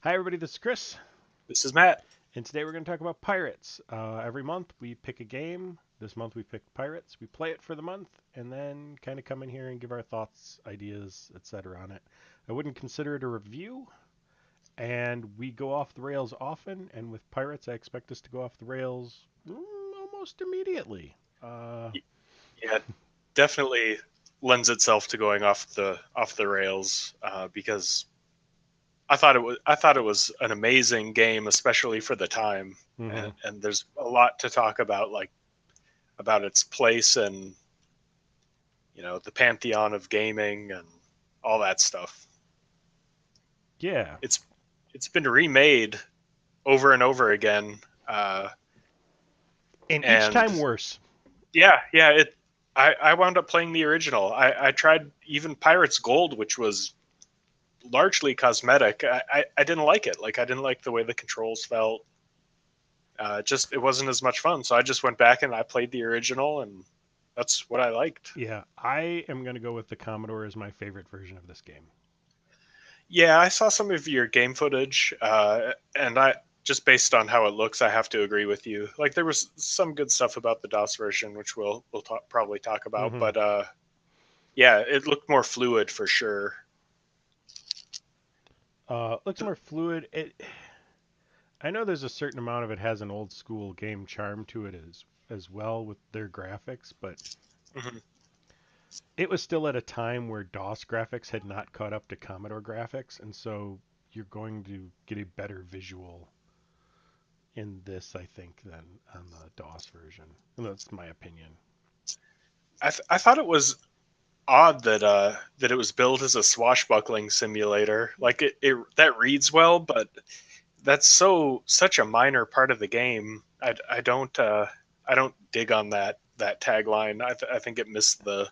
Hi, everybody. This is Chris, This is Matt. and today we're going to talk about Pirates. Every month we pick a game. This month we picked Pirates. We play it for the month, and then kind of come in here and give our thoughts, ideas, etc. on it. I wouldn't consider it a review, and we go off the rails often. And with Pirates, I expect us to go off the rails almost immediately. Uh, Yeah, definitely lends itself to going off the rails because I thought it was an amazing game, especially for the time, mhm. and there's a lot to talk about, like about its place and the pantheon of gaming and all that stuff. Yeah, It's it's been remade over and over again, uh, and each and time worse. yeah. I wound up playing the original. I tried even Pirates Gold, which was largely cosmetic. I didn't like it. Like I didn't like the way the controls felt. Just it wasn't as much fun. So I just went back and I played the original, and that's what I liked. Yeah, I am going to go with the Commodore as my favorite version of this game. Yeah, I saw some of your game footage, and I just based on how it looks, I have to agree with you. Like there was some good stuff about the DOS version, which probably talk about, Hmm. but yeah, it looked more fluid for sure. Looks more fluid. I know there's a certain amount of it has an old school game charm to it as well with their graphics, but Mhm. it was still at a time where DOS graphics had not caught up to Commodore graphics, and so you're going to get a better visual in this, I think, than on the DOS version. And that's my opinion. I thought it was odd that it was built as a swashbuckling simulator. Like it that reads well, but that's such a minor part of the game. I don't dig on that tagline. I think it missed the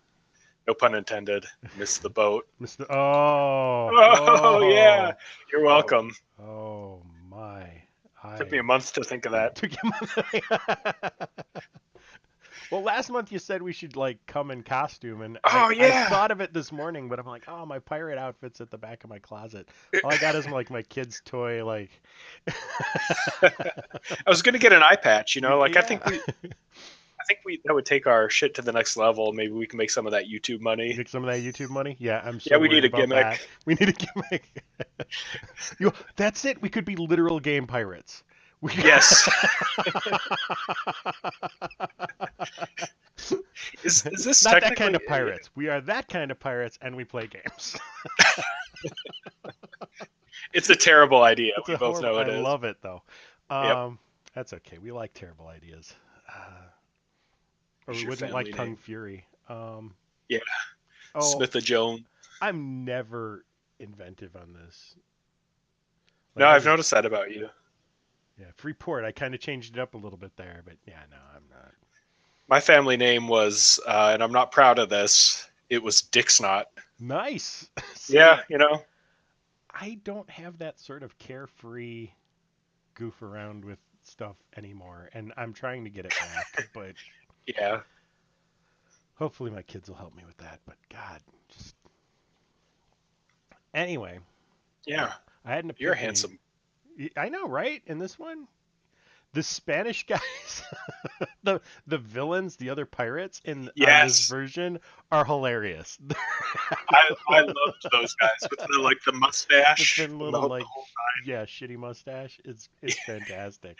no pun intended missed the boat. Mr. Oh, Oh yeah, oh, you're welcome. oh my! Took me a I month to think of that. took him. Well, last month you said we should like come in costume, and I Oh I yeah. thought of it this morning, but I'm like, oh, my pirate outfit's at the back of my closet. All I got is like my kid's toy, like. I was gonna get an eye patch. Like Yeah. I think we that would take our shit to the next level. Maybe we can make some of that YouTube money. Make some of that YouTube money. Yeah, I'm Yeah, so we need worried a about gimmick. that. We need a gimmick. That's it. We could be literal game pirates. We. Yes. Is this Not that kind technically? of pirates. We are that kind of pirates, and we play games. It's a terrible idea. It's We a both horrible. know I it is. love it though. Yep. That's okay. We like terrible ideas, or we Is your wouldn't like family Kung name? Fury. Yeah. Oh, Smith a Joan. I'm never inventive on this. No, Like I I've just, noticed that about you. yeah, Freeport. I kind of changed it up a little bit there, but yeah, no, I'm not. My family name was, and I'm not proud of this. It was Dixnot. Nice. Yeah, See, you know. I don't have that sort of carefree goof around with stuff anymore, and I'm trying to get it back, but Yeah. hopefully my kids will help me with that. But God, just anyway, Yeah. I had an You're epiphany. handsome. I know, right? In this one, the Spanish guys, the villains, the other pirates in on this Yes. version are hilarious. I loved those guys with the The mustache thin and little the like whole. yeah, shitty mustache. It's fantastic.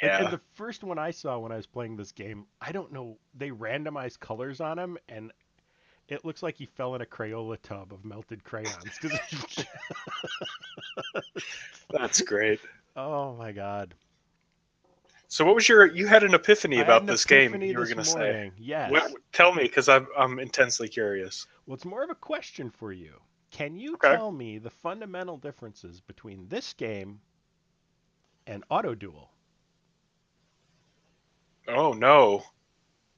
Like, and Yeah. the first one I saw when I was playing this game, I don't know, they randomized colors on him, and it looks like he fell in a Crayola tub of melted crayons. Cause That's great. oh my god, So what was you had an epiphany I had about an this game epiphany you were this going to say. morning. What Yes. tell me cuz I'm intensely curious. Well, it's more of a question for you. Can you Okay. tell me the fundamental differences between this game and Auto Duel? Oh no.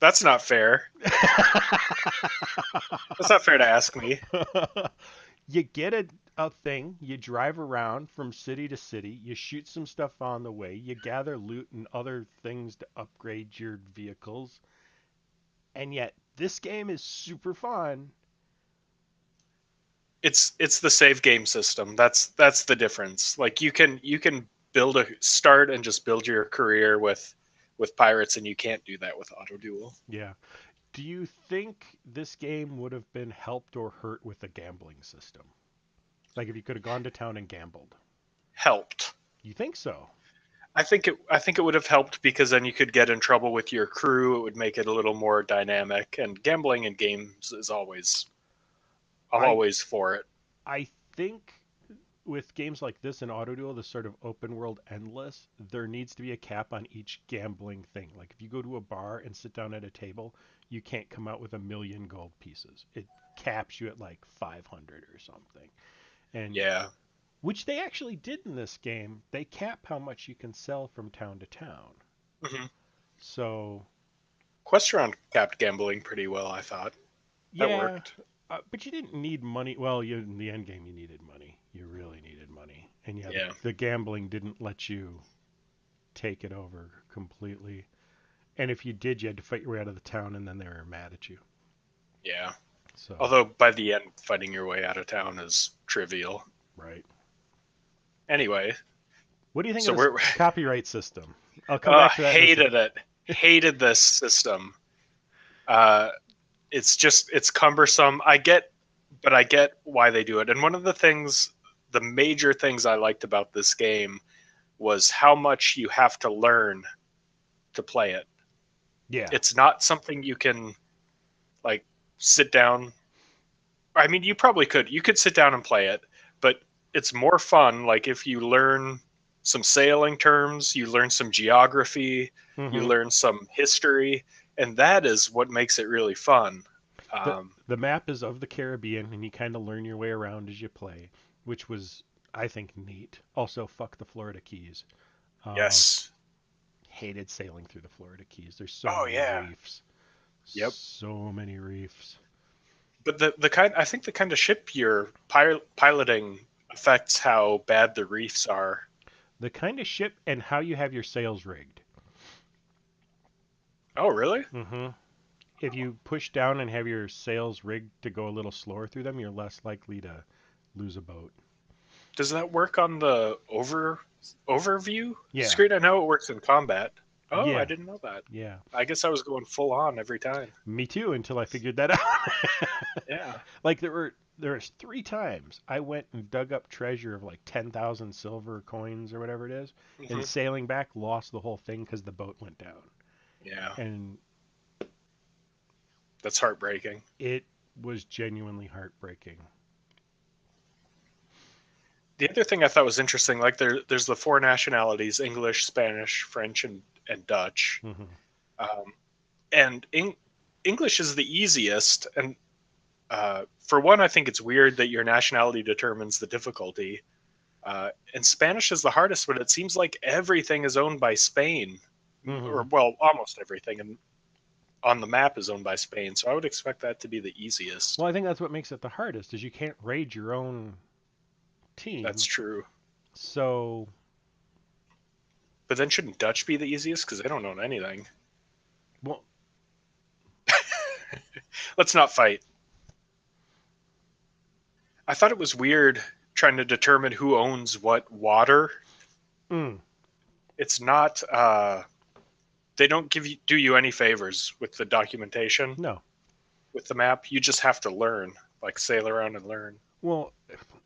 That's not fair. That's not fair to ask me. You get a thing, you drive around from city to city, you shoot some stuff on the way, you gather loot and other things to upgrade your vehicles, and yet this game is super fun It's the save game system. That's the difference. Like you can build a start and just build your career with pirates, and you can't do that with auto duel. Yeah. Do you think this game would have been helped or hurt with a gambling system? Like if you could have gone to town and gambled. Helped. You think so? I think it would have helped because then you could get in trouble with your crew. It would make it a little more dynamic. And gambling in games is always I'm I always for it. I think with games like this and Auto Duel, this sort of open world endless, there needs to be a cap on each gambling thing. Like if you go to a bar and sit down at a table, you can't come out with a million gold pieces. It caps you at like 500 or something. And Yeah. which they actually did in this game. They cap how much you can sell from town to town. hmm So, Questron capped gambling pretty well, I thought. That yeah, worked. but you didn't need money. Well, in the end game, you needed money. You really needed money. And yeah, Yeah. the gambling didn't let you take it over completely. And if you did, you had to fight your way out of the town, and then they were mad at you. Yeah. So, Although by the end, fighting your way out of town is trivial. right. Anyway, What do you think of so this we're copyright system? I'll come back to that in a second. hated it. Hated this system. Uh, it's cumbersome. But I get why they do it. And one of the major things I liked about this game was how much you have to learn to play it. Yeah. It's not something you can like sit down. I mean, you probably could. You could sit down and play it, but it's more fun like if you learn some sailing terms, you learn some geography, you hmm learn some history, and that is what makes it really fun. The Um, the map is of the Caribbean, and you kind of learn your way around as you play, which was, I think, neat. Also, fuck the Florida Keys. Um, yes. hated sailing through the Florida Keys. There's so Oh many yeah. reefs. Yep. So many reefs. But the kind I think the kind of ship you're piloting affects how bad the reefs are. The kind of ship and how you have your sails rigged. Oh really? hmm If you push down and have your sails rigged to go a little slower through them, you're less likely to lose a boat. Does that work on the overview Yeah, screen? I know it works in combat. Oh, I yeah, didn't know that. yeah. I guess I was going full on every time. Me too until I figured that out. Yeah. Like there was 3 times I went and dug up treasure of like 10,000 silver coins or whatever it is, and hmm sailing back lost the whole thing because the boat went down. Yeah. And That's heartbreaking. it was genuinely heartbreaking. The other thing I thought was interesting, like there's the four nationalities: English, Spanish, French, and Dutch. hmm Um, and English is the easiest. And for one, I think it's weird that your nationality determines the difficulty. And Spanish is the hardest, but it seems like everything is owned by Spain, or hmm well, almost everything, and on the map is owned by Spain. So I would expect that to be the easiest. Well, I think that's what makes it the hardest is you can't raid your own That's team. true. So, But then shouldn't Dutch be the easiest because they don't own anything? well, Let's not fight. I thought it was weird trying to determine who owns what water. mm, It's not. They don't do you any favors with the documentation no. with the map. You just have to learn, like sail around and learn. Well,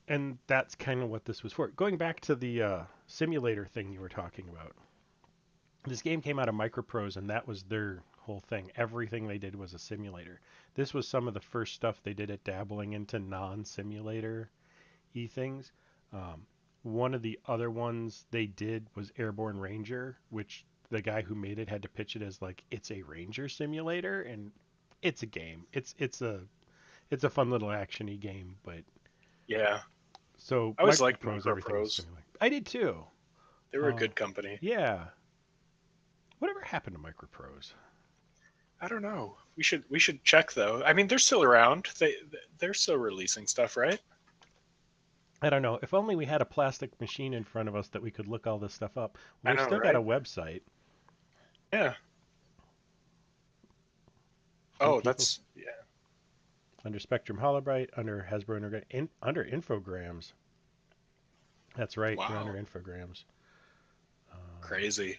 and that's kind of what this was for. Going back to the simulator thing you were talking about, this game came out of Microprose, and that was their whole thing. Everything they did was a simulator. This was some of the first stuff they did at dabbling into non-simulator things. Um, one of the other ones they did was Airborne Ranger, which the guy who made it had to pitch it as like it's a ranger simulator, and it's a game. It's a fun little actiony game, but Yeah, so I always liked Microprose Micro everything was Pros. simulator. I did too. They were a Uh, good company. yeah. Whatever happened to Microprose? I don't know. We should check though. I mean, they're still around. They're still releasing stuff, right? I don't know. If only we had a plastic machine in front of us that we could look all this stuff up. Well, I they've know, still got a right? website. Yeah. Some Oh, people, that's yeah. under Spectrum Holobyte, under Hasbro under Infogrames. That's right, you're under Wow, Infogrames. crazy.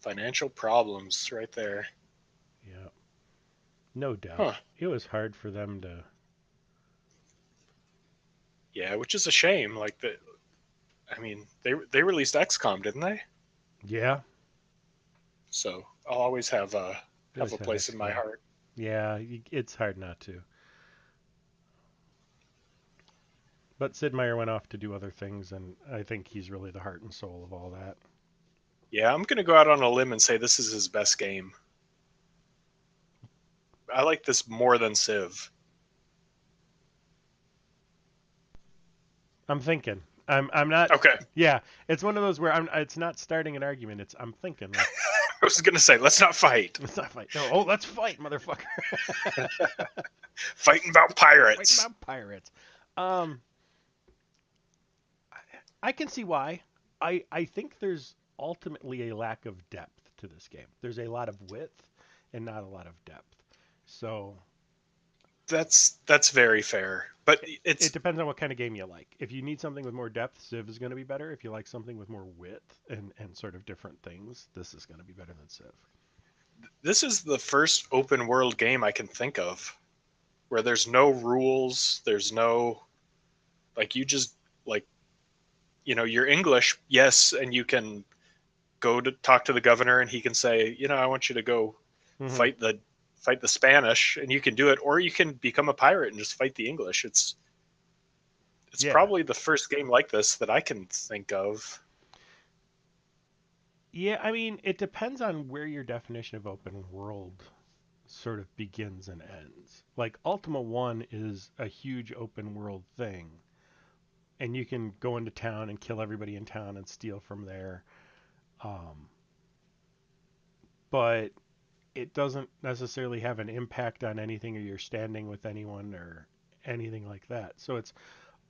Financial problems right there. Yeah, no doubt. Huh. It was hard for them to. Yeah, which is a shame. Like the, I mean, they released XCOM, didn't they? Yeah, So I'll always they have always a had place in my XCOM. heart. Yeah, it's hard not to. But Sid Meier went off to do other things, and I think he's really the heart and soul of all that. Yeah, I'm gonna go out on a limb and say this is his best game. I like this more than Civ. I'm thinking. I'm not. Okay, Yeah, it's one of those where I'm. It's not starting an argument. It's I'm thinking. Like, I was gonna say let's not fight. let's not fight. No, oh, let's fight, motherfucker. Fighting about Fighting pirates. about pirates. Um, I can see why. I think there's ultimately a lack of depth to this game. There's a lot of width and not a lot of depth. So That's very fair. But it it's depends on what kind of game you like. If you need something with more depth, Civ is going to be better. If you like something with more width and sort of different things, this is going to be better than Civ. this is the first open world game I can think of where there's no rules, there's no like you just like you're English, yes, and you can go to talk to the governor and he can say, I want you to go Hmm. fight the fight the Spanish and you can do it, or you can become a pirate and just fight the English. It's Yeah. probably the first game like this that I can think of. Yeah, I mean, it depends on where your definition of open world sort of begins and ends. Like Ultima 1 is a huge open world thing, and you can go into town and kill everybody in town and steal from there. Um, but it doesn't necessarily have an impact on anything or you're standing with anyone or anything like that. So it's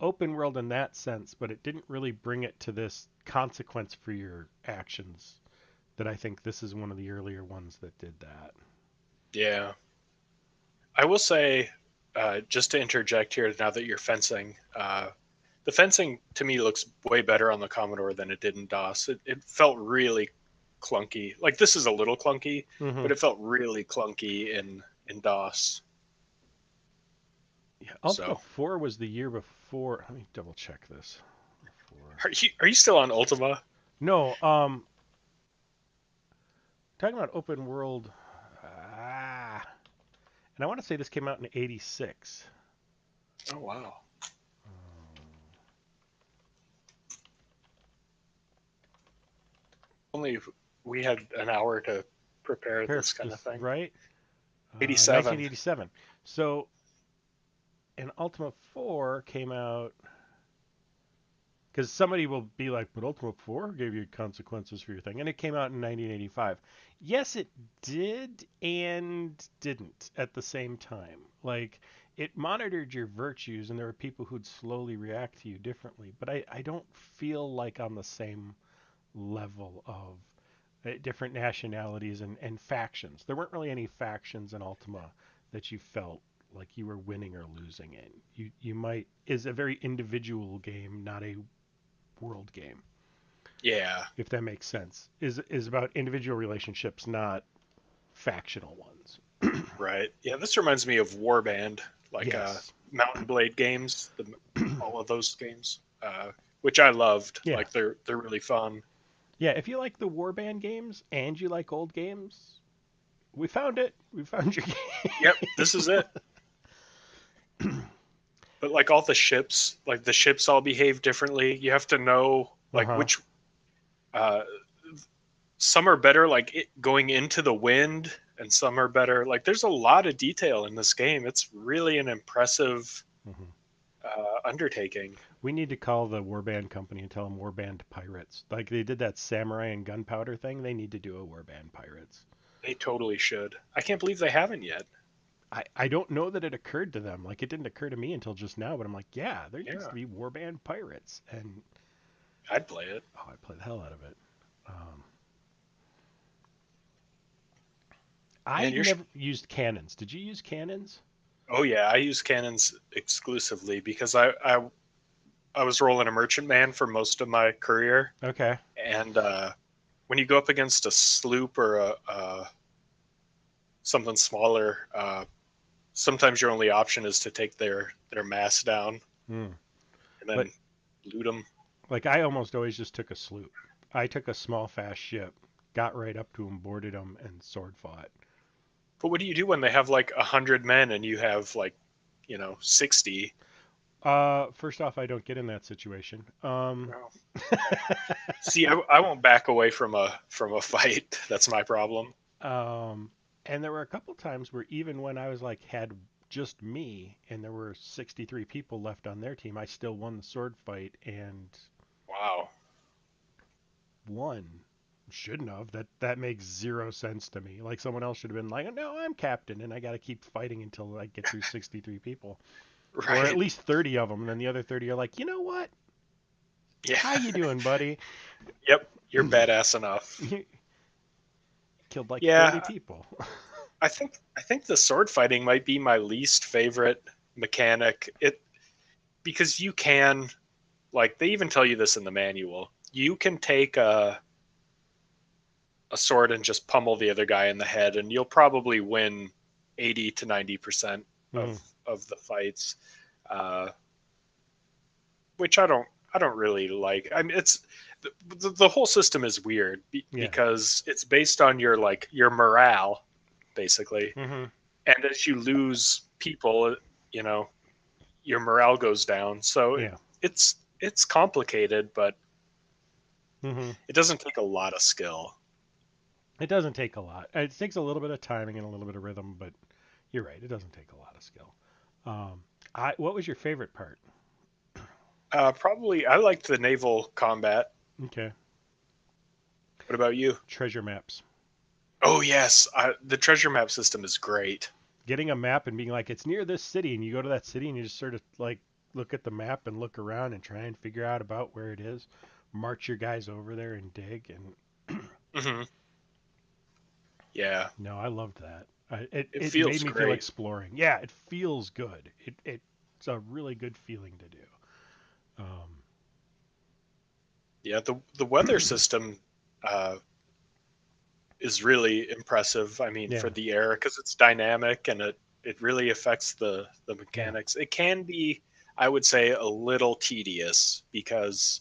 open world in that sense, but it didn't really bring it to this consequence for your actions that I think this is one of the earlier ones that did that. Yeah, I will say, just to interject here, now that you're fencing, the fencing to me looks way better on the Commodore than it did in DOS. It felt really clunky. Like this is a little clunky, Mm-hmm. but it felt really clunky in DOS. Yeah, Ultima So 4 was the year before. Let me double check this. Four. are you still on Ultima? No, talking about open world. Ah, and I want to say this came out in '86. Oh wow. Only we had an hour to prepare this kind of thing. Right? 87. 1987. So, and Ultima 4 came out because somebody will be like, but Ultima 4 gave you consequences for your thing. And it came out in 1985. Yes, it did and didn't at the same time. Like, it monitored your virtues, and there were people who'd slowly react to you differently. But I don't feel like on the same level of different nationalities and factions. There weren't really any factions in Ultima that you felt like you were winning or losing in. You might is a very individual game, not a world game, Yeah. if that makes sense. Is about individual relationships, not factional ones. Right. Yeah, this reminds me of Warband, like Yes. Mountain Blade games, all of those games, which I loved. Yeah. Like they're really fun. Yeah, if you like the warband games and you like old games, we found it. We found your Yep, game. this is it. But like all the ships, like the ships all behave differently. You have to know like Uh-huh. which uh, some are better like going into the wind, and some are better. Like there's a lot of detail in this game. It's really an impressive Hmm. undertaking. We need to call the warband company and tell them warband pirates. Like they did that samurai and gunpowder thing, they need to do a warband pirates. They totally should. I can't believe they haven't yet. I don't know that it occurred to them. Like it didn't occur to me until just now, but I'm like, yeah, there needs Yeah, to be warband pirates. And I'd play it. oh, I play the hell out of it. Um, I Man, never used cannons. Did you use cannons? oh yeah, I use cannons exclusively because I was rolling a merchantman for most of my career, Okay. and when you go up against a sloop or a something smaller, sometimes your only option is to take their mass down Hmm. and But then loot them. like I almost always just took a sloop. I took a small fast ship, got right up to him, boarded him, and sword fought. But what do you do when they have like 100 men and you have like 60? First off, I don't get in that situation. Well, okay. See, I won't back away from a fight. That's my problem. um, and there were a couple times where even when I was like had just me and there were 63 people left on their team, I still won the sword fight and Wow. won. Shouldn't have. That makes zero sense to me. Like someone else should have been like, "No, I'm captain, and I got to keep fighting until I get through 63 people, or at Right. least 30 of them." And then the other 30 are like, "You know what? Yeah. How you doing, buddy? Yep. You're badass enough. You killed like 30 Yeah, people." I think the sword fighting might be my least favorite mechanic. It because you can, like, they even tell you this in the manual. You can take a sword and just pummel the other guy in the head, and you'll probably win 80 to 90% Mhm. of the fights, uh, which I don't really like. I mean, it's the whole system is weird Yeah. because it's based on your morale, basically, Mhm. and as you lose people, you know, your morale goes down. So Yeah. it's complicated, but Mhm. it doesn't take a lot of skill. It doesn't take a lot. It takes a little bit of timing and a little bit of rhythm, but you're right. It doesn't take a lot of skill. Um, I what was your favorite part? Probably I liked the naval combat. Okay. What about you? Treasure maps. Oh yes, the treasure map system is great. Getting a map and being like, it's near this city, and you go to that city and you just sort of like look at the map and look around and try and figure out about where it is. March your guys over there and dig. And Hmm. Yeah, no, I loved that. It it it made feels me feel great. exploring. Yeah, it feels good. It's a really good feeling to do. Yeah, the weather system uh, is really impressive. I mean, for Yeah, the air because it's dynamic and it really affects the yeah, mechanics. It can be, I would say, a little tedious because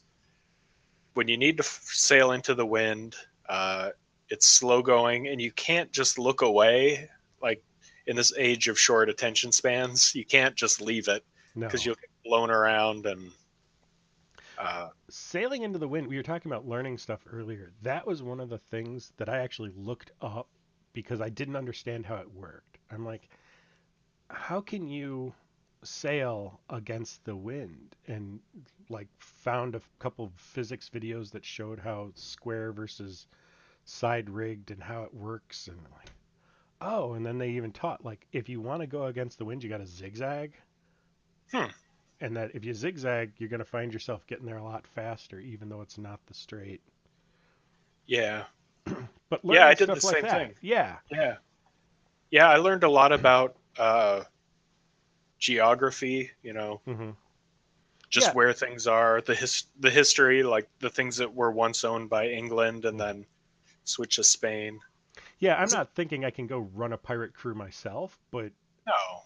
when you need to sail into the wind, uh, it's slow going, and you can't just look away. Like in this age of short attention spans, you can't just leave it because no. you'll get blown around and uh, Sailing into the wind. We were talking about learning stuff earlier. That was one of the things that I actually looked up because I didn't understand how it worked. I'm like, how can you sail against the wind? And like found a couple of physics videos that showed how square versus side rigged and how it works. And I'm like, oh, and then they even taught like if you want to go against the wind, you got to zigzag. hmm, And that if you zigzag, you're going to find yourself getting there a lot faster, even though it's not the straight. yeah, But yeah. I learning did the stuff like same that, thing. yeah. Yeah, yeah. I learned a lot about geography. Hmm. Just Yeah, where things are, the history, like the things that were once owned by England and yeah, then switch to Spain. yeah. I'm Is it? not thinking I can go run a pirate crew myself, but No,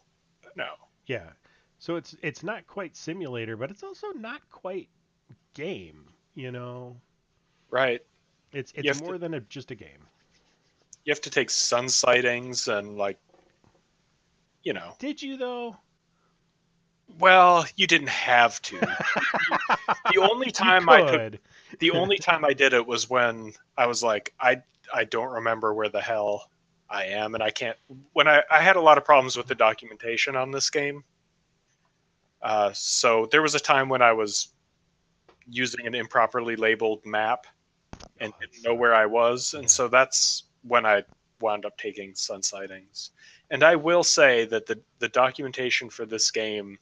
no. yeah. So it's not quite simulator, but it's also not quite game. You know, Right. You it's have to more than just a game. you have to take sun sightings and you know. Did you though? Well, you didn't have to. The only You time I took could. the only time I did it was when I was like, I don't remember where the hell I am, and I can't. When I had a lot of problems with the documentation on this game, so there was a time when I was using an improperly labeled map Oh, and that didn't know where sucks. I was, and Yeah. so that's when I wound up taking sun sightings. And I will say that the documentation for this game,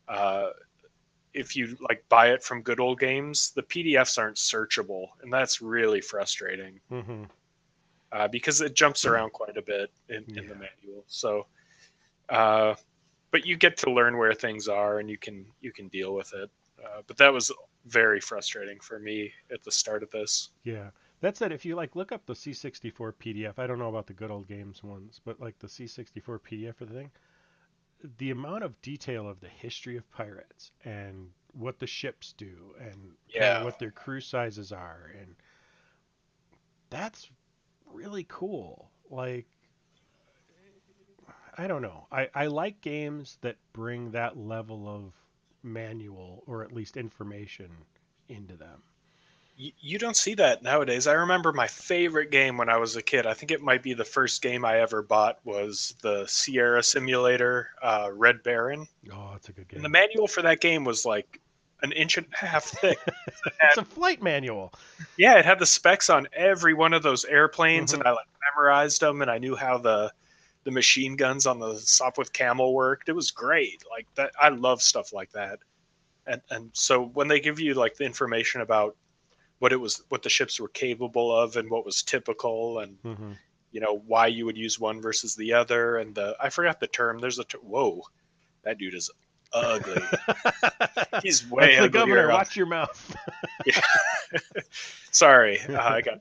uh, if you like buy it from Good Old Games, the PDFs aren't searchable, and that's really frustrating. Hmm. because it jumps around quite a bit in the Yeah. manual. So, uh, but you get to learn where things are, and you can deal with it. But that was very frustrating for me at the start of this. Yeah. That said, if you like look up the C64 PDF, I don't know about the good old games ones, but like the C64 PDF for the thing, the amount of detail of the history of pirates and what the ships do and kind of Yeah, what their crew sizes are, and that's really cool. Like, I don't know. I like games that bring that level of manual or at least information into them. you don't see that nowadays. I remember my favorite game when I was a kid. I think it might be the first game I ever bought was the Sierra Simulator, Red Baron, Oh, it's a good and the game. manual for that game was like an inch and a half thick. It's And a flight manual. yeah, it had the specs on every one of those airplanes, Hmm. and I like memorized them, and I knew how the machine guns on the Sopwith Camel worked. It was great. Like that, I love stuff like that. And so when they give you like the information about what the ships were capable of and what was typical, and Hmm. why you would use one versus the other, and I forgot the term. Whoa, that dude is ugly. He's That's way the governor. uglier on. Watch your mouth. Yeah, sorry, I got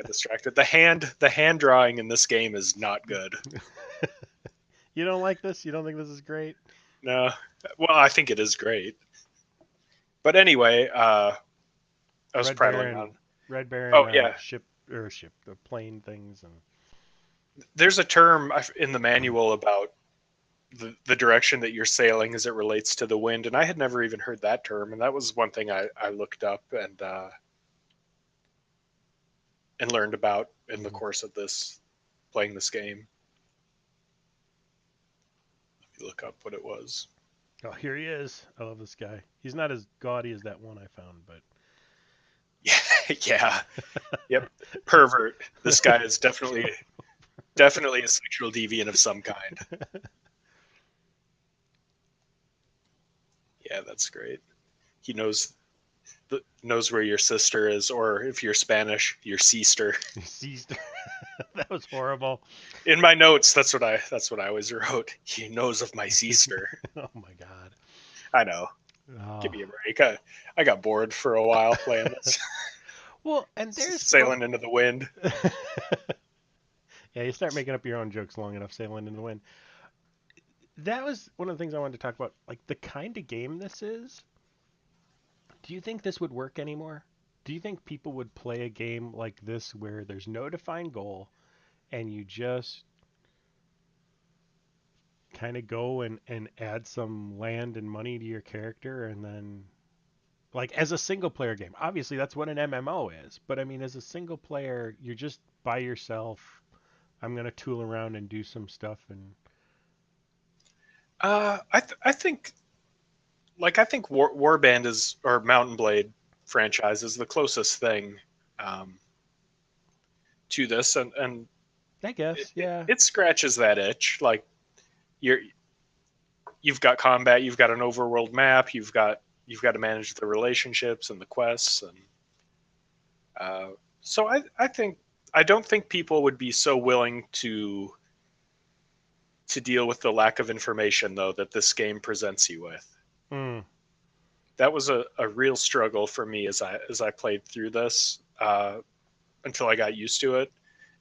distracted. The hand drawing in this game is not good. You don't like this? You don't think this is great? No, well, I think it is great. But anyway, I was Red prattling on. Baron, Red Baron Oh yeah, ship, the plane things, and there's a term in the manual about the direction that you're sailing as it relates to the wind, and I had never even heard that term, and that was one thing I looked up and learned about in the mhm. course of this playing this game. Let me look up what it was. Oh, here he is. I love this guy. He's not as gaudy as that one I found, Yeah, yeah, yep. but Pervert. This guy is definitely a sexual deviant of some kind. Yeah, that's great. He knows where your sister is, or if you're Spanish, your sister. he seized. That was horrible. In my notes, that's what I always wrote. He knows of my sister. Oh my god. I know. Give Oh. me a break. I got bored for a while playing this, Well, and there's sailing into the wind. yeah, you start making up your own jokes long enough, sailing in the wind. That was one of the things I wanted to talk about. Like the kind of game this is. Do you think this would work anymore? Do you think people would play a game like this where there's no defined goal and you just kind of go and add some land and money to your character and then like as a single player game. Obviously that's what an MMO is, but I mean as a single player, you're just by yourself. I'm going to tool around and do some stuff and I think Warband is or Mountain Blade franchise is the closest thing um, to this, and I guess, yeah. it scratches that itch. Like you're you've got combat, you've got an overworld map, you've got to manage the relationships and the quests, and uh, so I don't think people would be so willing to deal with the lack of information though that this game presents you with. Mm, That was a real struggle for me as I played through this until I got used to it.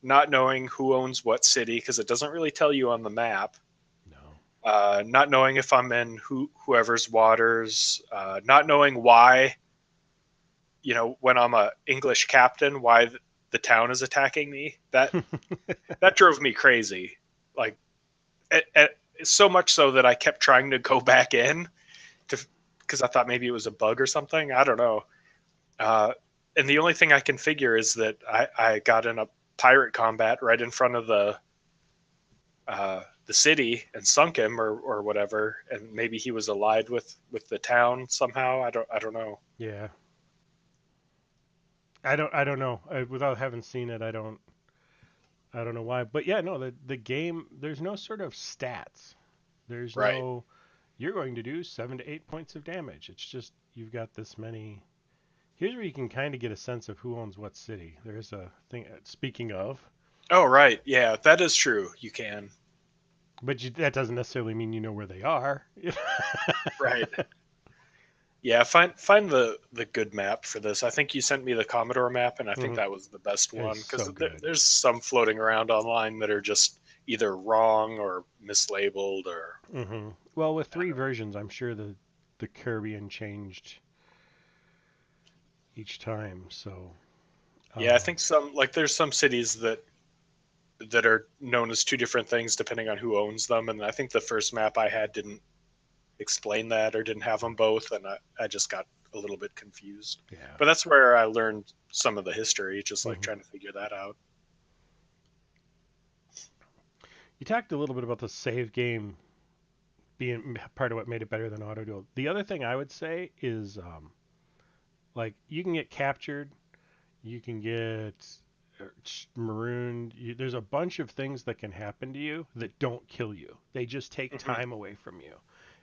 Not knowing who owns what city because it doesn't really tell you on the map. no. Not knowing if I'm in whoever's waters. Not knowing why, when I'm a English captain, why the town is attacking me. That drove me crazy. Like, so much so that I kept trying to go back in to because I thought maybe it was a bug or something. I don't know. Uh, and the only thing I can figure is that I got in a pirate combat right in front of the city and sunk him or whatever, and maybe he was allied with the town somehow. I don't know. Yeah. I don't know. Without having seen it, I don't know why. But yeah, no, the game there's no sort of stats. There's Right. no you're going to do 7 to 8 points of damage. It's just you've got this many Here's where you can kind of get a sense of who owns what city. There's a thing. Speaking of, Oh, right. Yeah, that is true. You can. but that doesn't necessarily mean you know where they are. Right. Yeah, find the good map for this. I think you sent me the Commodore map, and I think Hmm. that was the best It's one because so good. there's some floating around online that are just either wrong or mislabeled or Well, with I three don't know. versions, I'm sure the Caribbean changed each time. So, Yeah, I uh, think some like there's some cities that are known as two different things depending on who owns them, and I think the first map I had didn't explain that or didn't have them both, and I just got a little bit confused. yeah. But that's where I learned some of the history, just like Hmm. trying to figure that out. You talked a little bit about the save game being part of what made it better than auto duel. The other thing I would say is, like, you can get captured, you can get marooned. There's a bunch of things that can happen to you that don't kill you. They just take Hmm. time away from you,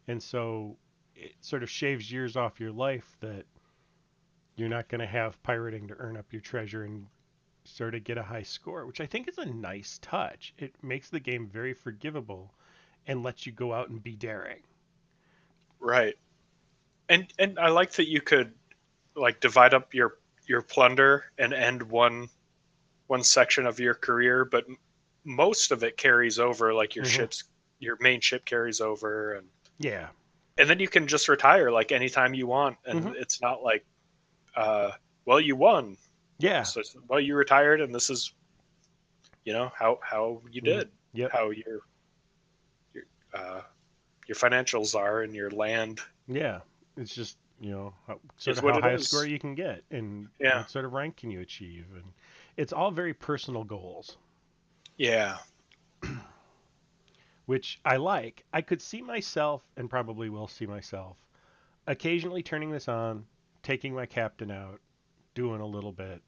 and so it sort of shaves years off your life that you're not going to have pirating to earn up your treasure and sort of get a high score, which I think is a nice touch. It makes the game very forgivable and lets you go out and be daring. Right, and I like that you could like divide up your plunder and end one section of your career, but most of it carries over. Like Hmm. your main ship carries over, Yeah. and then you can just retire like anytime you want, and Hmm. it's not like, uh, well, you won, Yeah. so well you retired, and this is how you Hmm. did, Yep. how your your financials are, and your land Yeah. It's just, sort is of what how it high a score is. you can get and Yeah, what sort of rank can you achieve. And it's all very personal goals, yeah, which I like. I could see myself and probably will see myself occasionally turning this on, taking my captain out, doing a little bit,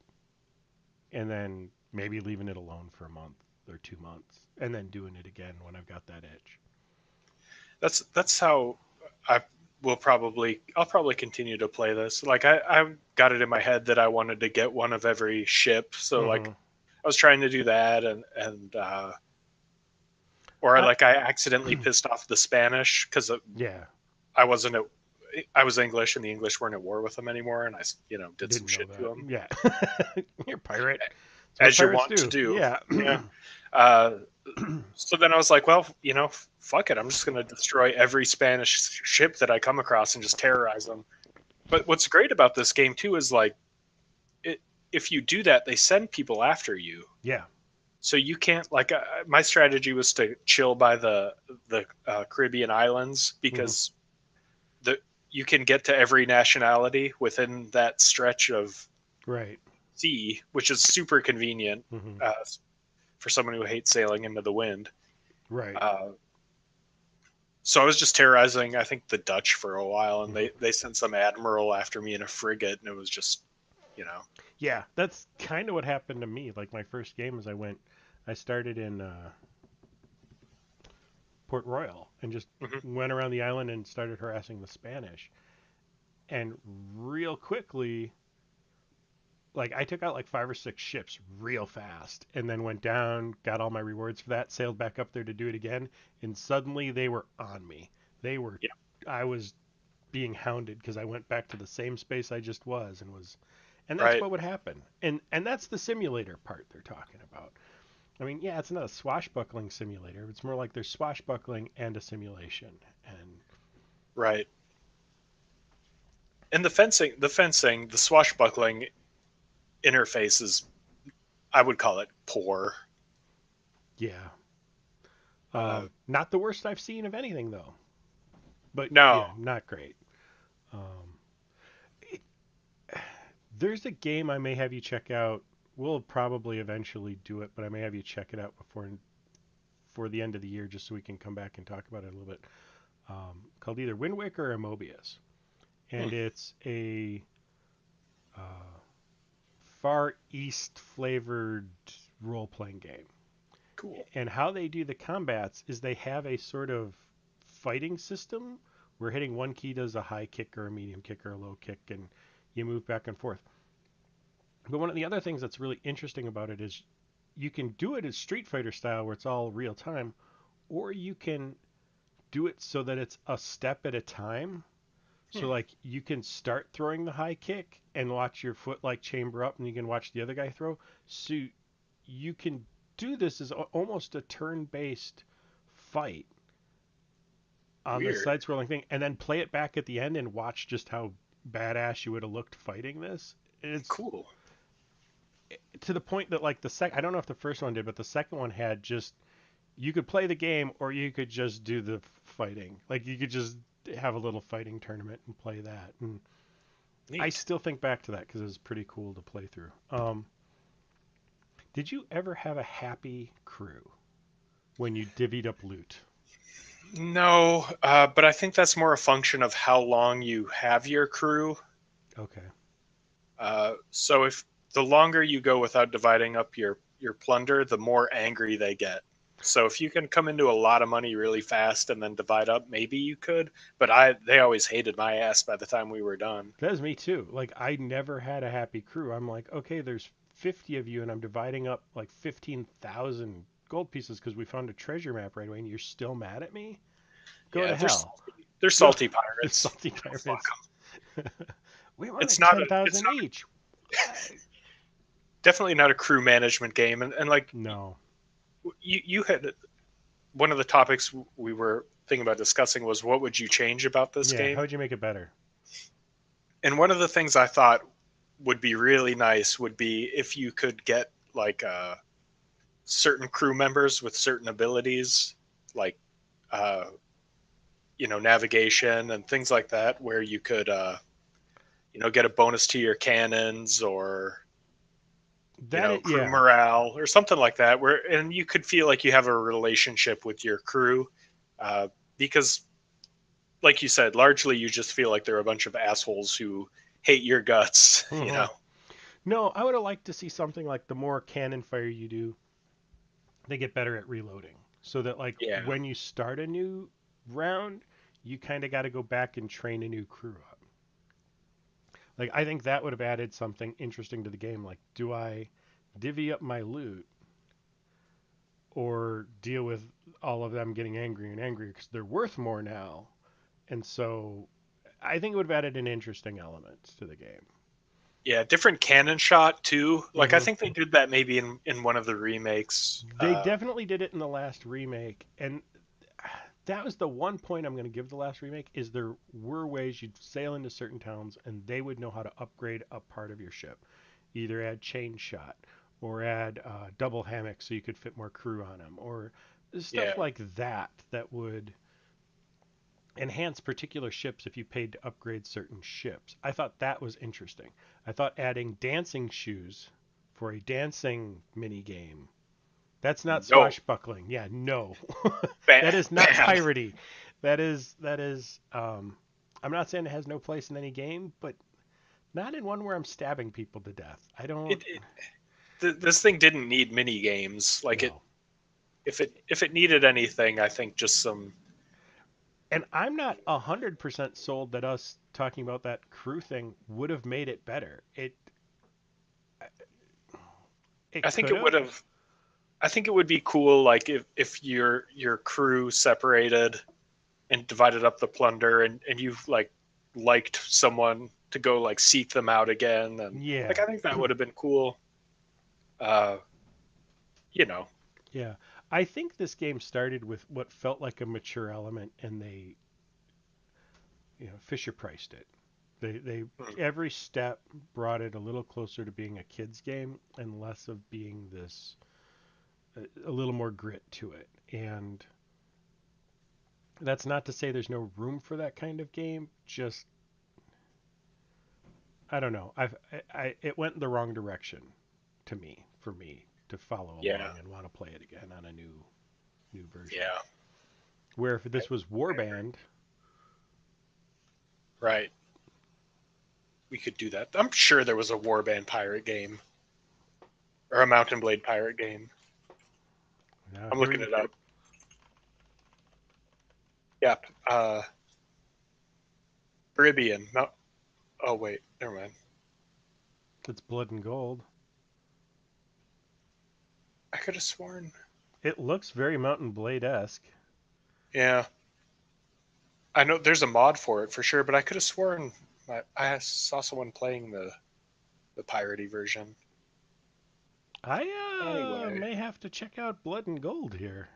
and then maybe leaving it alone for a month or 2 months, and then doing it again when I've got that itch. that's how I I'll probably continue to play this. Like I got it in my head that I wanted to get one of every ship, so like Hmm. I was trying to do that, and or I I accidentally pissed off the Spanish because Yeah, I wasn't at, I was English and the English weren't at war with them anymore, and I did some didn't know shit to that. them Yeah, you're a pirate. That's what as you pirates want to do. do. Yeah. Yeah. Uh, so then I was like, well, fuck it. I'm just going to destroy every Spanish ship that I come across and just terrorize them. But what's great about this game too is like, it, if you do that, they send people after you. Yeah. So you can't like my strategy was to chill by the Caribbean islands Hmm. because the you can get to every nationality within that stretch of Right. sea, which is super convenient Hmm. uh, for someone who hates sailing into the wind. Right. Uh, so I was just terrorizing, I think, the Dutch for a while, and Hmm. they sent some admiral after me in a frigate, and it was just, you know, Yeah, that's kind of what happened to me. Like my first game is I started in Port Royal and just mhm, went around the island and started harassing the Spanish. And real quickly, like I took out like 5 or 6 ships real fast and then went down, got all my rewards for that, sailed back up there to do it again, and suddenly they were on me. They were yeah, I was being hounded because I went back to the same space I just was and that's right, what would happen. And that's the simulator part they're talking about. I mean, yeah, it's not a swashbuckling simulator. It's more like there's swashbuckling and a simulation. And right. And the swashbuckling interface is, I would call it poor. yeah, Uh, not the worst I've seen of anything though. But no, yeah, not great. Um, it, there's a game I may have you check out. We'll probably eventually do it, but I may have you check it out for the end of the year, just so we can come back and talk about it a little bit. Called either Wind Waker or Mobius, hmm, and it's a uh, Far East flavored role playing game. cool. And how they do the combats is they have a sort of fighting system where hitting one key does a high kick or a medium kick or a low kick, and you move back and forth. But one of the other things that's really interesting about it is you can do it as Street Fighter style where it's all real time, or you can do it so that it's a step at a time. So Hmm, like you can start throwing the high kick and watch your foot like chamber up and you can watch the other guy throw. So you can do this as almost a turn-based fight on this weird. side scrolling thing and then play it back at the end and watch just how badass you would have looked fighting this. It's Cool. to the point that like I don't know if the first one did, but the second one had just you could play the game or you could just do the fighting. Like you could just have a little fighting tournament and play that. And I Neat. still think back to that because it was pretty cool to play through. Did you ever have a happy crew when you divvied up loot? No, but I think that's more a function of how long you have your crew. Okay. So if the longer you go without dividing up your plunder, the more angry they get. So if you can come into a lot of money really fast and then divide up, maybe you could. But they always hated my ass by the time we were done. That was me too. Like I never had a happy crew. I'm like, okay, there's 50 of you, and I'm dividing up like 15,000 gold pieces because we found a treasure map right away, and you're still mad at me? Go Yeah, to hell. they're Go, salty the pirates. salty Go fuck pirates. 'em. We It's wanted not a it's 10,000 not each. What? definitely not a crew management game. And like No. you had one of the topics we were thinking about discussing was what would you change about this Yeah. game? How'd you make it better? And one of the things I thought would be really nice would be if you could get like certain crew members with certain abilities, like uh, navigation and things like that, where you could get a bonus to your cannons or crew Yeah. morale or something like that, where and you could feel like you have a relationship with your crew, because like you said, largely you just feel like they're a bunch of assholes who hate your guts. Hmm. No, I would have liked to see something like the more cannon fire you do, they get better at reloading. So that like Yeah, when you start a new round, you kind of got to go back and train a new crew up. Like I think that would have added something interesting to the game. Like, do I divvy up my loot or deal with all of them getting angrier and angrier because they're worth more now? And so I think it would have added an interesting element to the game. yeah, different cannon shot too. Like I Hmm. think they did that maybe in one of the remakes. They definitely did it in the last remake, and that was the one point I'm going to give the last remake is there were ways you'd sail into certain towns and they would know how to upgrade a part of your ship, either add chain shot or add double hammock so you could fit more crew on them, or Yeah, stuff like that that would enhance particular ships if you paid to upgrade certain ships. I thought that was interesting. I thought adding dancing shoes for a dancing mini game, that's not no, swashbuckling. Yeah, no. That is not bad. piratey. That is I'm not saying it has no place in any game, but not in one where I'm stabbing people to death. I don't It, it this thing didn't need mini games. Like know. if it needed anything, I think just some. And I'm not 100% sold that us talking about that crew thing would have made it better. It I think could it would have. have. I think it would be cool, like if your crew separated and divided up the plunder, and you've liked someone to go like seek them out again, and like Yeah. I think that would have been cool. Uh, you know, Yeah. I think this game started with what felt like a mature element and they, Fisher priced it. They hmm, every step brought it a little closer to being a kids game and less of being this a little more grit to it. And that's not to say there's no room for that kind of game. Just I don't know. It went in the wrong direction to me for me to follow yeah, along and want to play it again on a new version. yeah, Where if I, this was I agree. Warband, Right. We could do that. I'm sure there was a Warband pirate game or a Mountain Blade pirate game. now I'm here looking we it up. Yep. Caribbean. No, oh wait, never mind. It's Blood and Gold. I could have sworn. It looks very Mountain Blade esque. Yeah, I know there's a mod for it for sure, but I could have sworn I saw someone playing the piratey version. I Anyway, may have to check out Blood and Gold here.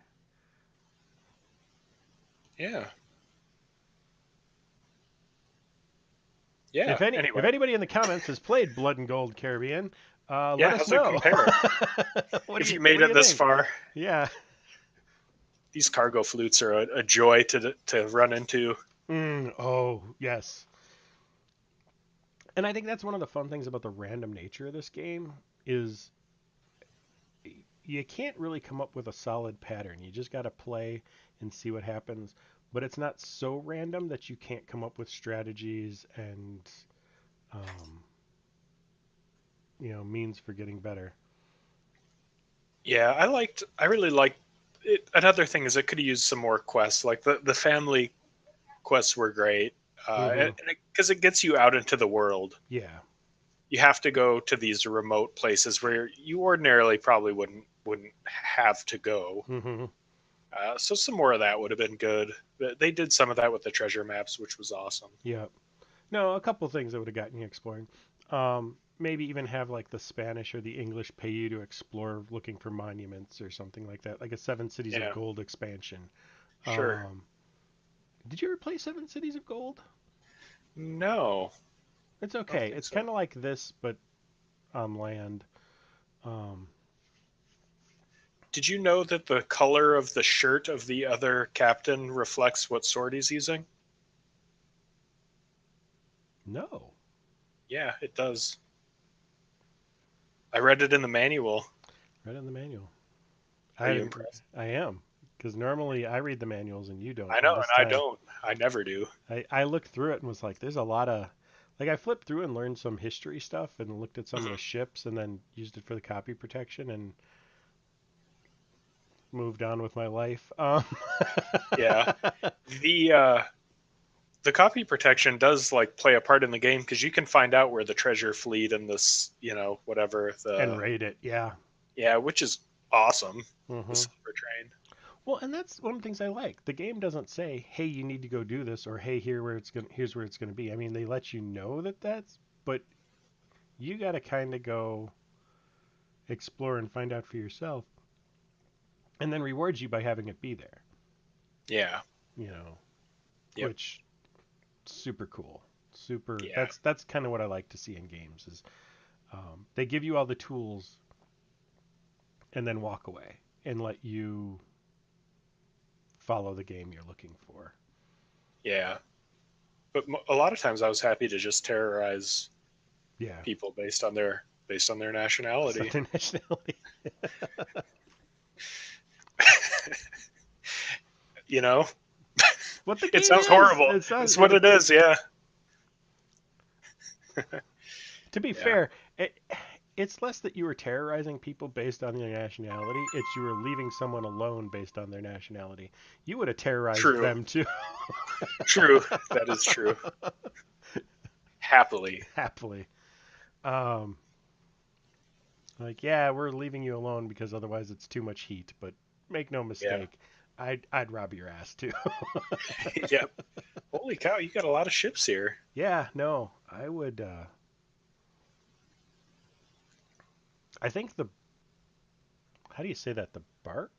yeah, yeah. If Anyway, anybody in the comments has played Blood and Gold Caribbean, let yeah. us How's it know. compare? If you made What do it you this think? far, Yeah. these cargo flutes are a joy to run into. Oh yes. And I think that's one of the fun things about the random nature of this game is you can't really come up with a solid pattern. You just got to play and see what happens. But it's not so random that you can't come up with strategies and um, means for getting better. Yeah, I really liked it. Another thing is it could have used some more quests. Like the family quests were great, Hmm. because it gets you out into the world. Yeah. You have to go to these remote places where you ordinarily probably wouldn't have to go. Hmm. So some more of that would have been good. They did some of that with the treasure maps, which was awesome. Yeah. No, a couple things that would have gotten you exploring. Maybe even have like the Spanish or the English pay you to explore looking for monuments or something like that, like a Seven Cities of Yeah, Gold expansion. sure. Um, did you ever play Seven Cities of Gold? No, It's I don't okay. think It's so. kind of like this, but on land. Um, Did you know that the color of the shirt of the other captain reflects what sword he's using? no, Yeah, it does. I read it in the manual. right in the manual. Are I you didn't. impressed? I am because normally I read the manuals and you don't. I And know, this and I time don't. I never do. I looked through it and was like, there's a lot of like I flipped through and learned some history stuff and looked at some of the ships and then used it for the copy protection and moved on with my life. Yeah. The copy protection does like play a part in the game because you can find out where the treasure fleet and this, whatever and the rate it. Yeah. yeah, which is awesome. The Hmm. silver train. Well, and that's one of the things I like. The game doesn't say, "Hey, you need to go do this," or "Hey, here's where it's gonna be." I mean, they let you know that but you got to kind of go explore and find out for yourself, and then rewards you by having it be there. Yeah. You know, Yep. which super cool. Super. Yeah. That's kind of what I like to see in games is they give you all the tools and then walk away and let you follow the game you're looking for. Yeah. But a lot of times I was happy to just terrorize Yeah. people based on their nationality. Southern nationality. you know, What the it game sounds is. horrible. It's not. It's what it is. Yeah. To be Yeah. fair, it's less that you were terrorizing people based on their nationality. It's you were leaving someone alone based on their nationality. You would have terrorized True. them too. True. That is true. Happily. Happily. Um, like, yeah, we're leaving you alone because otherwise it's too much heat. But make no Yeah. mistake, I'd rob your ass too. Yep. Holy cow, you got a lot of ships here. Yeah, no, I would. I think the how do you say that? The bark,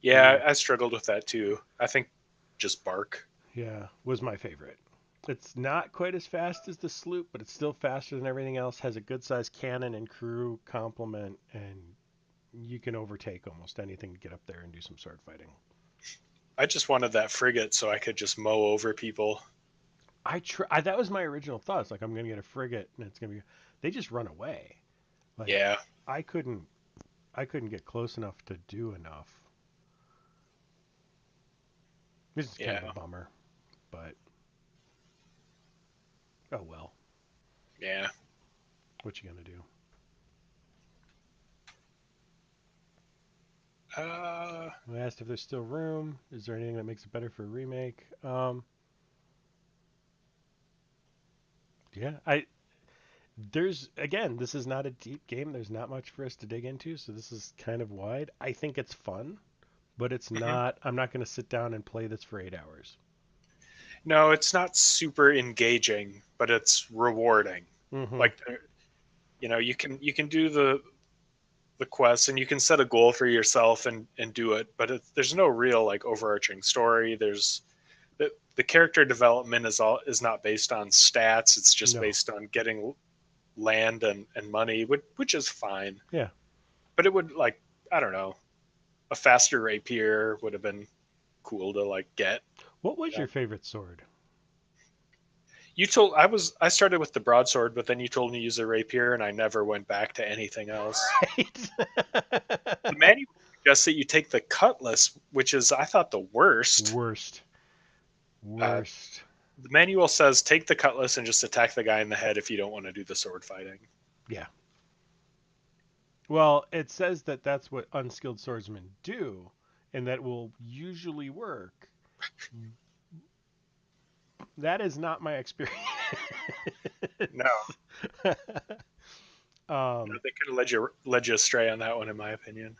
Yeah, the I struggled with that too. I think just bark. yeah was my favorite. It's not quite as fast as the sloop, but it's still faster than everything else. Has a good sized cannon and crew complement, and you can overtake almost anything to get up there and do some sword fighting. I just wanted that frigate so I could just mow over people. That was my original thought. It's like I'm gonna get a frigate, and it's gonna be. They just run away. Like Yeah, I couldn't. I couldn't get close enough to do enough. This is kind of a yeah, bummer, but oh well. yeah. What you gonna do? Uh, I asked if there's still room. Is there anything that makes it better for a remake? Yeah, There's again, this is not a deep game. There's not much for us to dig into, so this is kind of wide. I think it's fun, but it's Hmm. not. I'm not going to sit down and play this for 8 hours. No, it's not super engaging, but it's rewarding. Mm-hmm. Like you can do the quest and you can set a goal for yourself and do it, but there's no real like overarching story. There's the character development is not based on stats. It's just No. based on getting land and money, which is fine. Yeah. But it would like I don't know, a faster rapier would have been cool to like get. What You was know, your favorite sword? you told I started with the broadsword, but then you told me to use a rapier, and I never went back to anything else. Right. The manual suggests that you take the cutlass, which is I thought the worst. Worst. Uh, Worst. the manual says take the cutlass and just attack the guy in the head if you don't want to do the sword fighting. Yeah. Well, it says that that's what unskilled swordsmen do, and that will usually work. That is not my experience. No, um, they could have led you astray on that one, in my opinion.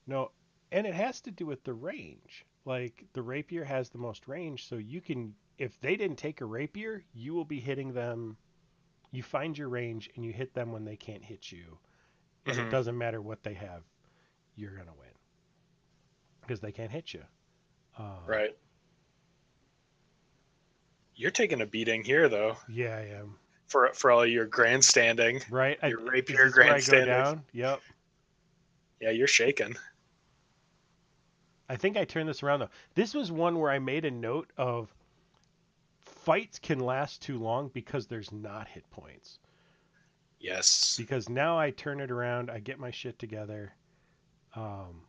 no, and it has to do with the range. Like the rapier has the most range, so you can. If they didn't take a rapier, you will be hitting them. You find your range and you hit them when they can't hit you, and it Hmm. doesn't matter what they have. You're gonna win because they can't hit you. Um, Right. You're taking a beating here, though, yeah, I am. for all your grandstanding, Right? your Is rapier this where I go grandstanding. down? Yep. Yeah, you're shaking. I think I turned this around though. This was one where I made a note of fights can last too long because there's not hit points. Yes. Because now I turn it around, I get my shit together. Um,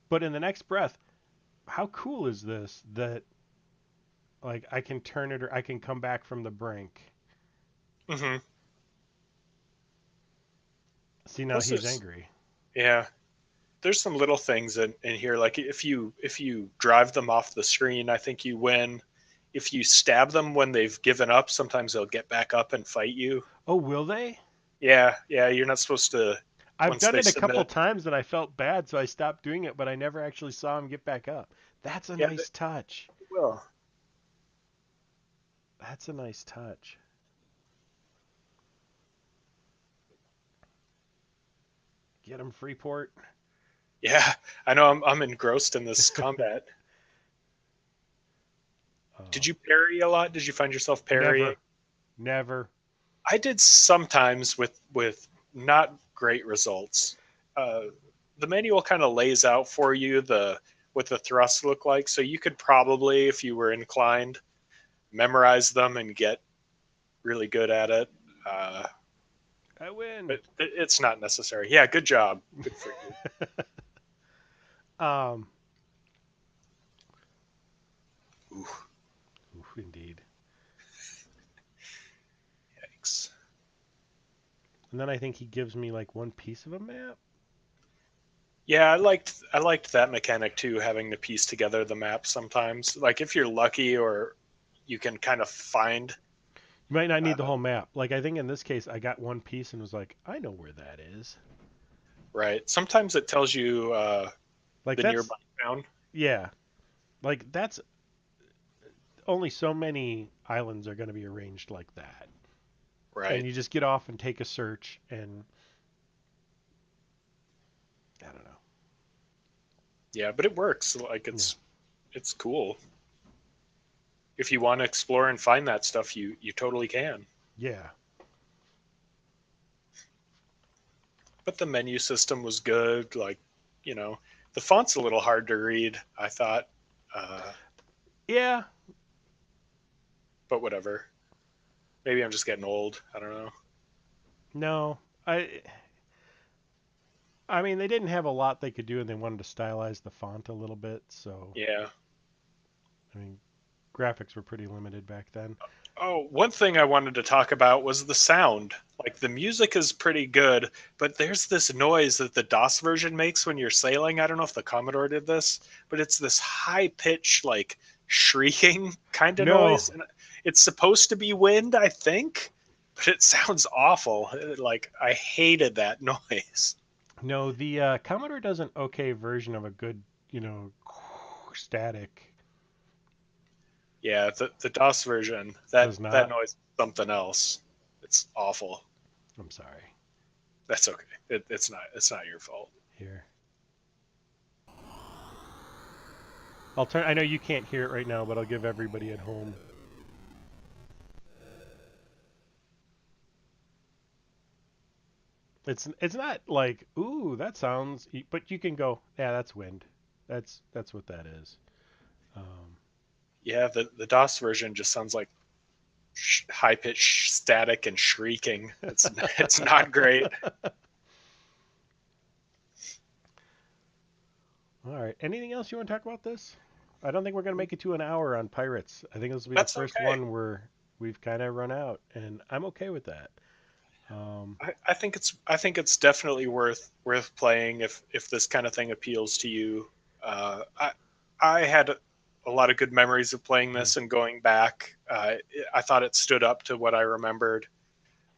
but in the next breath, how cool is this that like I can turn it or I can come back from the brink. Hmm. See now Plus, he's angry. yeah, there's some little things in here. Like if you drive them off the screen, I think you win. If you stab them when they've given up, sometimes they'll get back up and fight you. Oh, will they? Yeah, yeah, you're not supposed to I've once done they it a couple submit. times and I felt bad, so I stopped doing it, but I never actually saw him get back up. That's a Yeah, nice touch. they will. That's a nice touch. Get him, Freeport. Yeah, I know. I'm engrossed in this combat. Did Um, you parry a lot? Did you find yourself parrying? never, never. I did sometimes with not great results. Uh, the manual kind of lays out for you the what the thrusts look like, so you could probably, if you were inclined, memorize them and get really good at it. Uh, I win. but it's not necessary. Yeah, good job. Good for you. um, Ooh, oof, indeed. yikes. And then I think he gives me like one piece of a map. Yeah, I liked that mechanic too, having to piece together the map sometimes. Like if you're lucky or you can kind of find You might not need the uh, whole map. Like I think in this case, I got one piece and was like, I know where that is. right. Sometimes it tells you Like the that's nearby town. yeah. Like that's only so many islands are going to be arranged like that. And Right. you just get off and take a search and I don't know. Yeah, but it works. Like Yeah. it's cool. If you want to explore and find that stuff, you totally can. Yeah. But the menu system was good. Like, the font's a little hard to read, I thought. Uh, Yeah. but whatever. Maybe I'm just getting old. I don't know. No. I mean, they didn't have a lot they could do and they wanted to stylize the font a little bit, so Yeah. I mean, graphics were pretty limited back then. Oh, one thing I wanted to talk about was the sound. Like the music is pretty good, but there's this noise that the DOS version makes when you're sailing. I don't know if the Commodore did this, but it's this high pitch like shrieking kind of No, noise, and it's supposed to be wind, I think, but it sounds awful. Like I hated that noise. no, the Commodore does an okay version of a good, static. Yeah, the DOS version, Does that not. noise is something else. It's awful. I'm sorry. That's okay. It's not your fault. Here. I'll turn. I know you can't hear it right now, but I'll give everybody at home. It's not like, ooh, that sounds, but you can go, yeah, that's wind. That's what that is. Um, Yeah, the DOS version just sounds like high pitched static and shrieking. It's not great. all right. Anything else you want to talk about this? I don't think we're gonna make it to an hour on pirates. I think this will be the That's first okay. one where we've kind of run out, and I'm okay with that. Um, I think it's definitely worth playing if this kind of thing appeals to you. I had a lot of good memories of playing mhm, this and going back. I thought it stood up to what I remembered.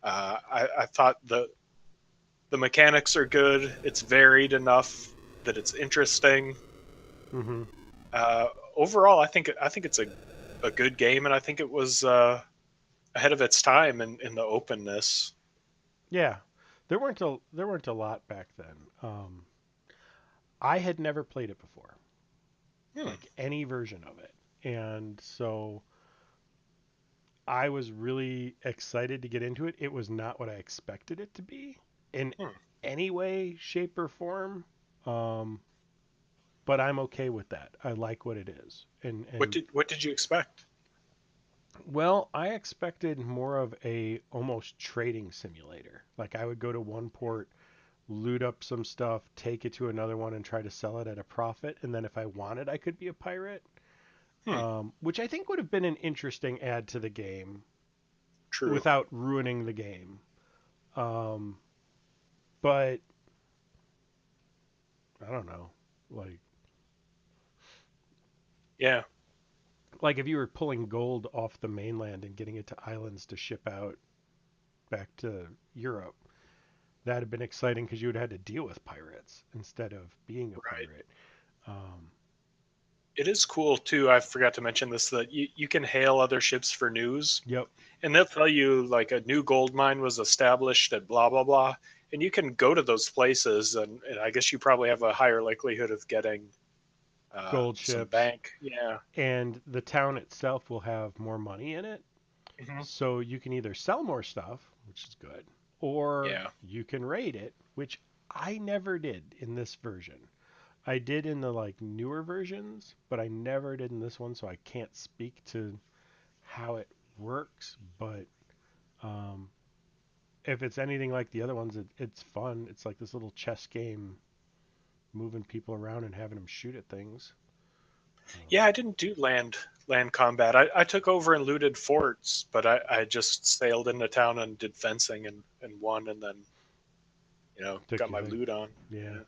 I thought the mechanics are good. It's varied enough that it's interesting. mhm. Uh, Overall, I think it's a good game, and I think it was ahead of its time in the openness. Yeah, there weren't a lot back then. I had never played it before, Hmm, like any version of it, and so I was really excited to get into it. It was not what I expected it to be in hmm. any way, shape, or form. Um, but I'm okay with that. I like what it is. What And did you expect? well, I expected more of a almost trading simulator. Like I would go to one port, loot up some stuff, take it to another one, and try to sell it at a profit. And then if I wanted, I could be a pirate. Hmm, Which I think would have been an interesting add to the game true. without ruining the game. Um, but I don't know. Like Yeah. like if you were pulling gold off the mainland and getting it to islands to ship out back to Europe, that'd have been exciting because you would have had to deal with pirates instead of being a Right. pirate. Um, It is cool too. I forgot to mention this that you can hail other ships for news, yep, and they'll tell you like a new gold mine was established at blah blah blah, and you can go to those places, and I guess you probably have a higher likelihood of getting gold some ships, bank. Yeah. and the town itself will have more money in it, Hmm. so you can either sell more stuff, which is good, or Yeah. you can raid it, which I never did in this version. I did in the like newer versions, but I never did in this one, so I can't speak to how it works. But um, if it's anything like the other ones, it's fun. It's like this little chess game, moving people around and having them shoot at things. Yeah, Um, I didn't do land combat. I took over and looted forts, but I just sailed into town and did fencing and won, and then took got your my thing. loot on. Yeah, Yeah.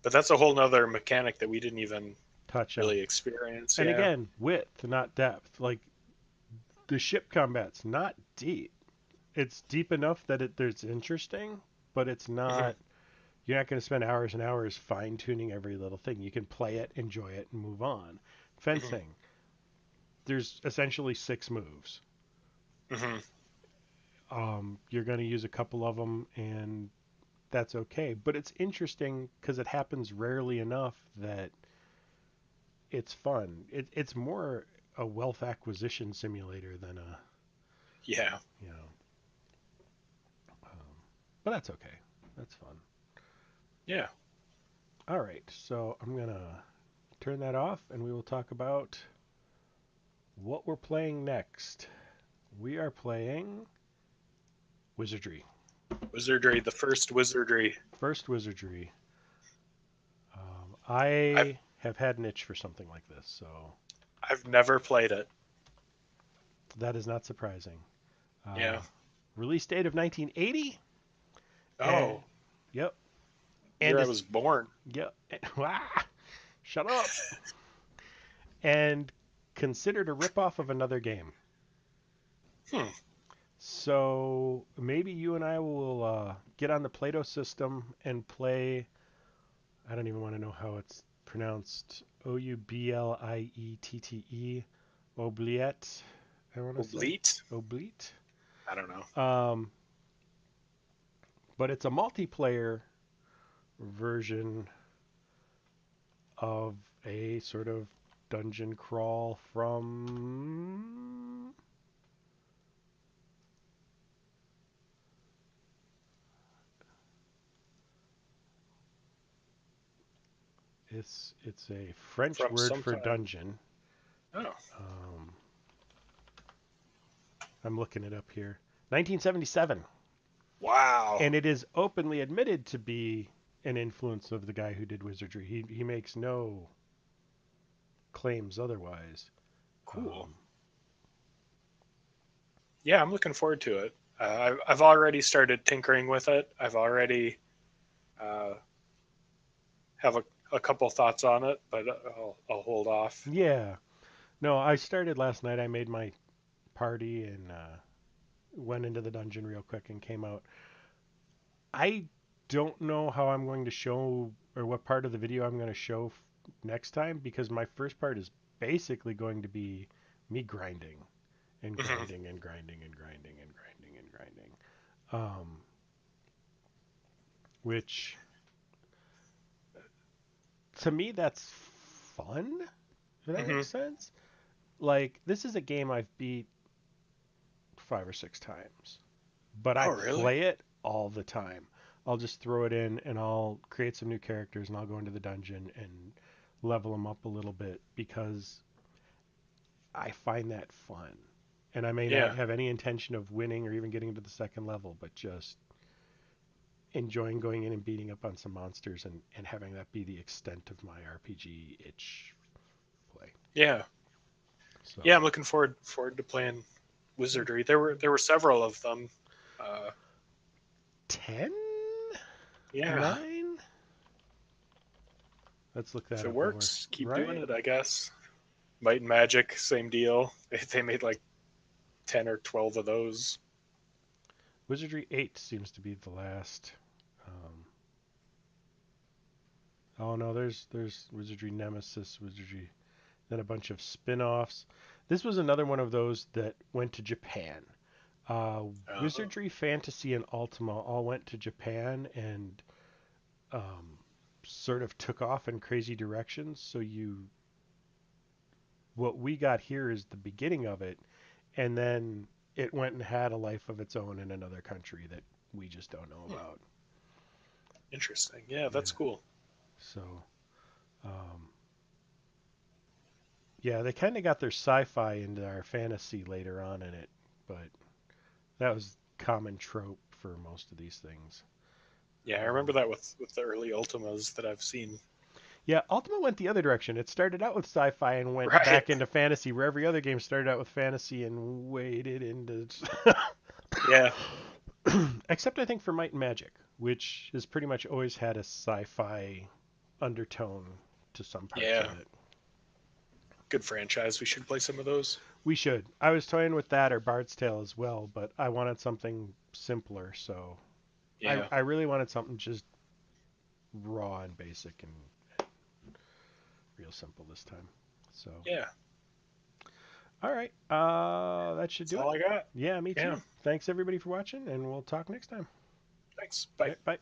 But that's a whole nother mechanic that we didn't even touch on. really experience. And Yeah. again, width, not depth. Like the ship combat's not deep. It's deep enough that there's interesting, but it's Hmm. not. You're not going to spend hours and hours fine tuning every little thing. You can play it, enjoy it, and move on. Hmm. Fencing, there's essentially six moves. Hmm. You're going to use a couple of them, and that's okay. But it's interesting because it happens rarely enough that it's fun. It's more a wealth acquisition simulator than a, Yeah. you know, um, but that's okay. That's fun. Yeah. All right, so I'm going to turn that off and we will talk about what we're playing next. We are playing Wizardry. Wizardry, the first wizardry. First Wizardry. I've I have had an itch for something like this, so I've never played it. that is not surprising. Yeah. Uh, Release date of 1980, and Oh, yep, and year I it's was born. yep. Shut up. And considered a ripoff of another game. Hmm. So maybe you and I will get on the Play-Doh system and play. I don't even want to know how it's pronounced. Oubliette. Oubliette. I want to say Oblite? Obliette. I don't know. Um, but it's a multiplayer version of a sort of dungeon crawl from. It's a French From word for sometime. dungeon. Oh, Um, I'm looking it up here. 1977, wow. and it is openly admitted to be an influence of the guy who did Wizardry. He makes no claims otherwise. Cool. Um, Yeah, I'm looking forward to it. I've already started tinkering with it. I've already uh, have a couple thoughts on it, but I'll hold off. yeah, no, I started last night. I made my party and went into the dungeon real quick and came out. I don't know how I'm going to show or what part of the video I'm going to show next time because my first part is basically going to be me grinding and Hmm. grinding and grinding and grinding and grinding and grinding. Um, which to me that's fun. If that Hmm. makes sense. Like this is a game I've beat 5 or 6 times, but I Oh, really? play it all the time. I'll just throw it in and I'll create some new characters and I'll go into the dungeon and level them up a little bit because I find that fun. And I may not Yeah. have any intention of winning or even getting to the second level, but just enjoying going in and beating up on some monsters and having that be the extent of my RPG itch play. Yeah. Yeah, So I'm looking forward to playing Wizardry. There were several of them. Uh, 10? yeah. 9? Let's look If that it up while we're works, keep doing right. it, I guess. Might and Magic, same deal. They made like 10 or 12 of those. Wizardry 8 seems to be the last. Um, oh no, there's Wizardry Nemesis, Wizardry, then a bunch of spin-offs. This was another one of those that went to Japan. Uh, Wizardry, Fantasy, and Ultima all went to Japan and um, sort of took off in crazy directions. So what we got here is the beginning of it, and then it went and had a life of its own in another country that we just don't know hmm, about. interesting. Yeah, Yeah. that's cool. So, um, yeah, they kind of got their sci-fi into our fantasy later on in it, but that was common trope for most of these things. Yeah, I remember Um, that with the early Ultimas that I've seen. yeah, Ultima went the other direction. It started out with sci-fi and went Right. back into fantasy, where every other game started out with fantasy and waded into. Yeah. Except I think for Might and Magic, which has pretty much always had a sci-fi undertone to some parts of Yeah. it. Good franchise. We should play some of those. We should. I was toying with that or Bard's Tale as well, but I wanted something simpler, so Yeah. I really wanted something just raw and basic and real simple this time. So, Yeah. all right, that should That's do it. all I got. Yeah, me Yeah. too. Thanks everybody for watching, and we'll talk next time. Thanks. All Bye. right, bye.